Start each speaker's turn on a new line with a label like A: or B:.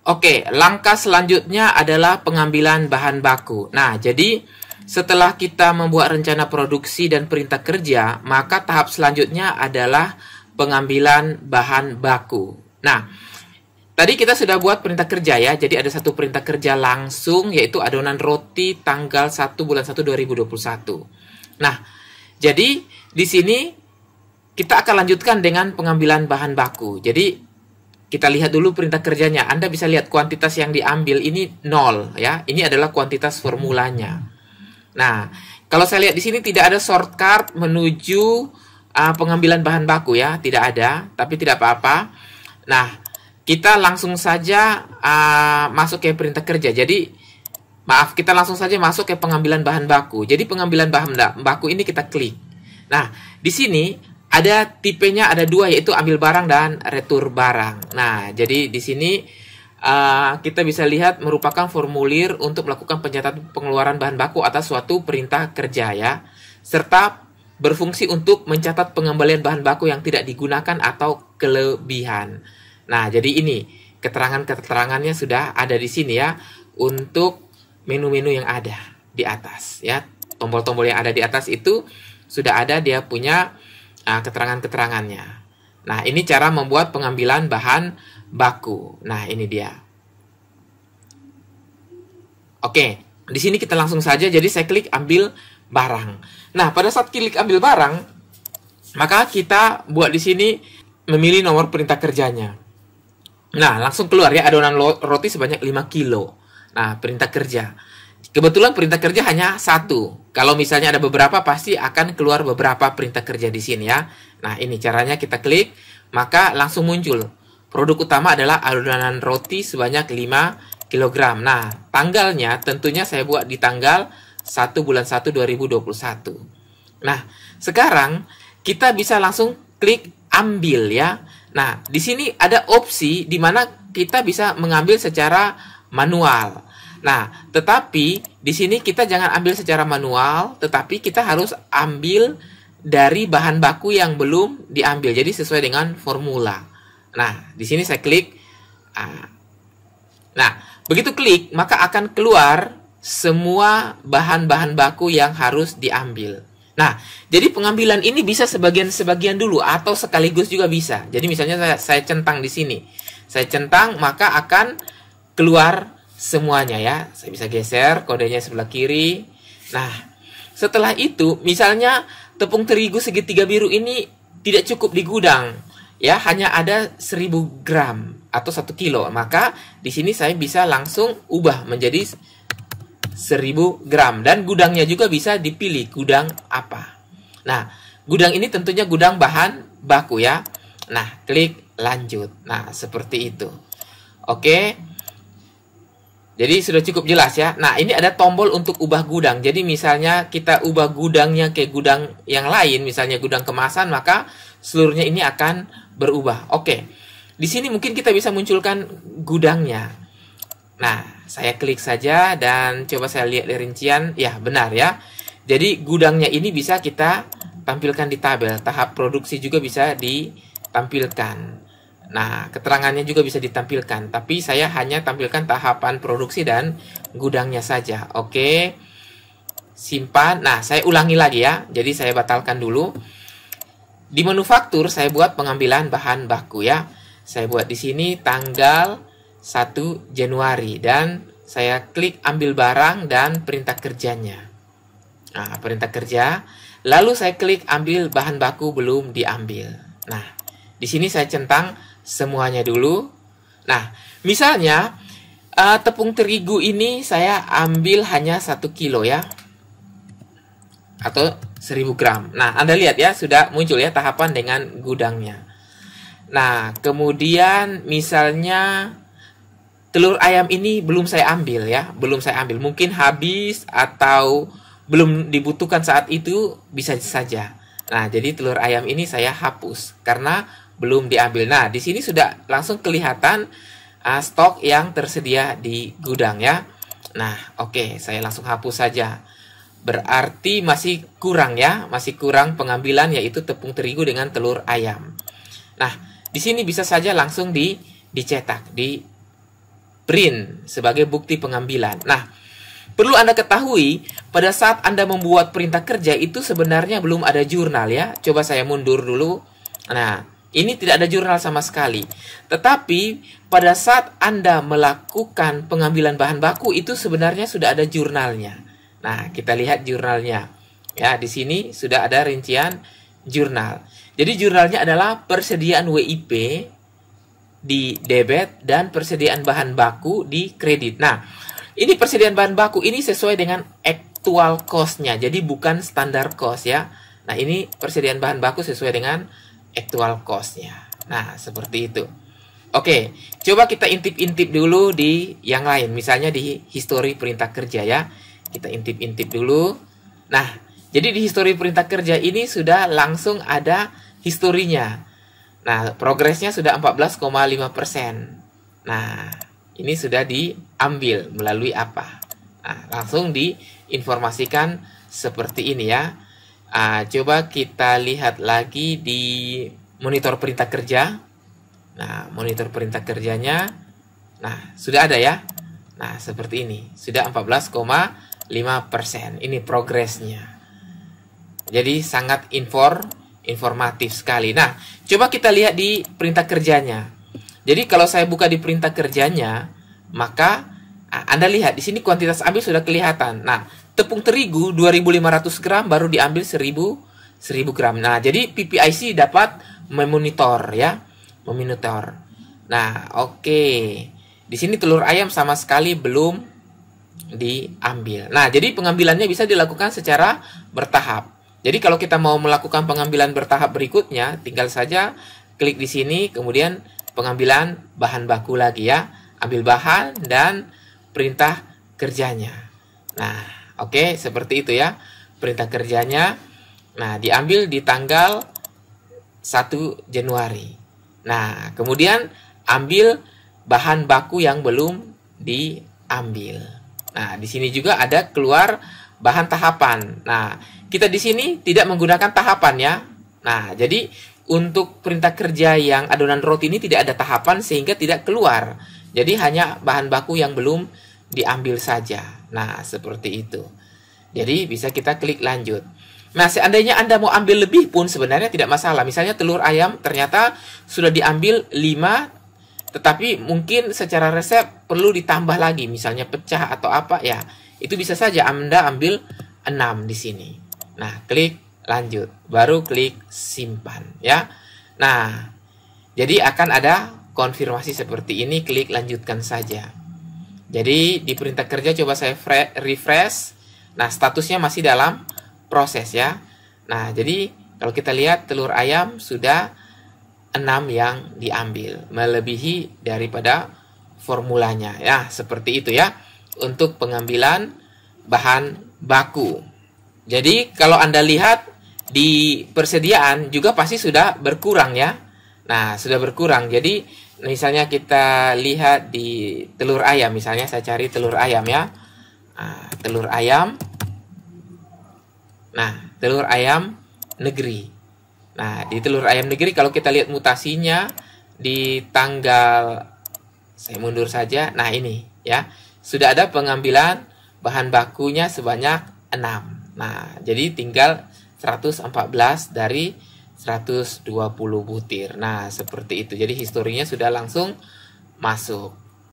A: Oke, langkah selanjutnya adalah pengambilan bahan baku. Nah, jadi setelah kita membuat rencana produksi dan perintah kerja, maka tahap selanjutnya adalah pengambilan bahan baku. Nah, tadi kita sudah buat perintah kerja ya. Jadi ada satu perintah kerja langsung, yaitu adonan roti tanggal 1 bulan 1 2021. Nah, jadi di sini kita akan lanjutkan dengan pengambilan bahan baku. Jadi kita lihat dulu perintah kerjanya. Anda bisa lihat kuantitas yang diambil ini 0 ya. Ini adalah kuantitas formulanya. Nah, kalau saya lihat di sini tidak ada shortcut menuju pengambilan bahan baku ya, tidak ada, tapi tidak apa-apa. Nah, kita langsung saja masuk ke perintah kerja. Jadi, maaf, kita langsung saja masuk ke pengambilan bahan baku. Jadi, pengambilan bahan baku ini kita klik. Nah, di sini ada tipenya ada dua, yaitu ambil barang dan retur barang. Nah, jadi di sini kita bisa lihat merupakan formulir untuk melakukan pencatatan pengeluaran bahan baku atas suatu perintah kerja ya, serta berfungsi untuk mencatat pengembalian bahan baku yang tidak digunakan atau kelebihan. Nah, jadi ini keterangan-keterangannya sudah ada di sini ya, untuk menu-menu yang ada di atas ya. Tombol-tombol yang ada di atas itu sudah ada, dia punya keterangan-keterangannya. Nah, ini cara membuat pengambilan bahan baku. Nah, ini dia. Oke, di sini kita langsung saja. Jadi saya klik ambil barang. Nah, pada saat klik ambil barang, maka kita buat di sini memilih nomor perintah kerjanya. Nah, langsung keluar ya adonan roti sebanyak 5 kilo. Nah, perintah kerja. Kebetulan perintah kerja hanya satu. Kalau misalnya ada beberapa, pasti akan keluar beberapa perintah kerja di sini ya. Nah, ini caranya kita klik, maka langsung muncul. Produk utama adalah adonan roti sebanyak 5 kg. Nah, tanggalnya tentunya saya buat di tanggal 1 bulan 1 2021. Nah, sekarang kita bisa langsung klik ambil ya. Nah, di sini ada opsi di mana kita bisa mengambil secara manual. Nah, tetapi di sini kita jangan ambil secara manual, tetapi kita harus ambil dari bahan baku yang belum diambil. Jadi sesuai dengan formula. Nah, di sini saya klik. Nah, begitu klik, maka akan keluar semua bahan-bahan baku yang harus diambil. Nah, jadi pengambilan ini bisa sebagian-sebagian dulu atau sekaligus juga bisa. Jadi misalnya saya centang di sini. Saya centang, maka akan keluar semuanya ya. Saya bisa geser kodenya sebelah kiri. Nah, setelah itu misalnya tepung terigu segitiga biru ini tidak cukup di gudang ya, hanya ada 1000 gram atau 1 kilo. Maka di sini saya bisa langsung ubah menjadi 1000 gram dan gudangnya juga bisa dipilih gudang apa. Nah, gudang ini tentunya gudang bahan baku ya. Nah, klik lanjut. Nah, seperti itu. Oke. Jadi sudah cukup jelas ya. Nah, ini ada tombol untuk ubah gudang. Jadi misalnya kita ubah gudangnya ke gudang yang lain, misalnya gudang kemasan, maka seluruhnya ini akan berubah. Oke. Di sini mungkin kita bisa munculkan gudangnya. Nah, saya klik saja dan coba saya lihat di rincian. Ya, benar ya. Jadi gudangnya ini bisa kita tampilkan di tabel. Tahap produksi juga bisa ditampilkan. Nah, keterangannya juga bisa ditampilkan, tapi saya hanya tampilkan tahapan produksi dan gudangnya saja. Oke, simpan. Nah, saya ulangi lagi ya. Jadi saya batalkan dulu. Di manufaktur saya buat pengambilan bahan baku ya. Saya buat di sini tanggal 1 Januari dan saya klik ambil barang dan perintah kerjanya. Nah, perintah kerja. Lalu saya klik ambil bahan baku belum diambil. Nah, di sini saya centang semuanya dulu. Nah, misalnya tepung terigu ini saya ambil hanya 1 kilo ya, atau 1000 gram. Nah, Anda lihat ya, sudah muncul ya tahapan dengan gudangnya. Nah, kemudian misalnya telur ayam ini belum saya ambil ya, belum saya ambil. Mungkin habis atau belum dibutuhkan saat itu, bisa saja. Nah, jadi telur ayam ini saya hapus karena belum diambil. Nah, di sini sudah langsung kelihatan stok yang tersedia di gudang ya. Nah, oke, saya langsung hapus saja. Berarti masih kurang ya, masih kurang pengambilan yaitu tepung terigu dengan telur ayam. Nah, di sini bisa saja langsung dicetak, print sebagai bukti pengambilan. Nah, perlu Anda ketahui, pada saat Anda membuat perintah kerja itu sebenarnya belum ada jurnal ya. Coba saya mundur dulu. Nah, ini tidak ada jurnal sama sekali. Tetapi pada saat Anda melakukan pengambilan bahan baku itu sebenarnya sudah ada jurnalnya. Nah, kita lihat jurnalnya. Ya, di sini sudah ada rincian jurnal. Jadi jurnalnya adalah persediaan WIP di debit dan persediaan bahan baku di kredit. Nah, ini persediaan bahan baku ini sesuai dengan actual cost-nya. Jadi bukan standar cost ya. Nah, ini persediaan bahan baku sesuai dengan actual cost-nya. Nah, seperti itu. Oke, coba kita intip-intip dulu di yang lain. Misalnya di history perintah kerja ya. Kita intip-intip dulu. Nah, jadi di history perintah kerja ini sudah langsung ada historinya. Nah, progresnya sudah 14,5%. Nah, ini sudah diambil melalui apa? Nah, langsung diinformasikan seperti ini ya. Coba kita lihat lagi di monitor perintah kerja. Nah, monitor perintah kerjanya. Nah, sudah ada ya. Nah, seperti ini. Sudah 14,5%. Ini progresnya. Jadi, sangat informatif sekali. Nah, coba kita lihat di perintah kerjanya. Jadi kalau saya buka di perintah kerjanya, maka Anda lihat di sini kuantitas ambil sudah kelihatan. Nah, tepung terigu 2.500 gram baru diambil 1.000 gram. Nah, jadi PPIC dapat memonitor ya, memonitor. Nah, oke. Di sini telur ayam sama sekali belum diambil. Nah, jadi pengambilannya bisa dilakukan secara bertahap. Jadi kalau kita mau melakukan pengambilan bertahap berikutnya, tinggal saja klik di sini, kemudian pengambilan bahan baku lagi ya. Ambil bahan dan perintah kerjanya. Nah, oke, seperti itu ya. Perintah kerjanya. Nah, diambil di tanggal 1 Januari. Nah, kemudian ambil bahan baku yang belum diambil. Nah, di sini juga ada keluar bahan tahapan. Nah, kita di sini tidak menggunakan tahapan ya. Nah, jadi untuk perintah kerja yang adonan roti ini tidak ada tahapan sehingga tidak keluar. Jadi hanya bahan baku yang belum diambil saja. Nah, seperti itu. Jadi bisa kita klik lanjut. Nah, seandainya Anda mau ambil lebih pun sebenarnya tidak masalah. Misalnya telur ayam ternyata sudah diambil 5, tetapi mungkin secara resep perlu ditambah lagi. Misalnya pecah atau apa ya. Itu bisa saja Anda ambil 6 di sini. Nah, klik lanjut, baru klik simpan ya. Nah, jadi akan ada konfirmasi seperti ini, klik lanjutkan saja. Jadi di perintah kerja coba saya refresh. Nah, statusnya masih dalam proses ya. Nah, jadi kalau kita lihat telur ayam sudah 6 yang diambil, melebihi daripada formulanya ya, seperti itu ya untuk pengambilan bahan baku. Jadi kalau Anda lihat di persediaan juga pasti sudah berkurang ya. Nah, sudah berkurang. Jadi misalnya kita lihat di telur ayam, misalnya saya cari telur ayam ya. Nah, telur ayam. Nah, telur ayam negeri. Nah, di telur ayam negeri kalau kita lihat mutasinya di tanggal, saya mundur saja. Nah, ini ya. Sudah ada pengambilan bahan bakunya sebanyak 6. Nah, jadi tinggal 114 dari 120 butir. Nah, seperti itu. Jadi historinya sudah langsung masuk.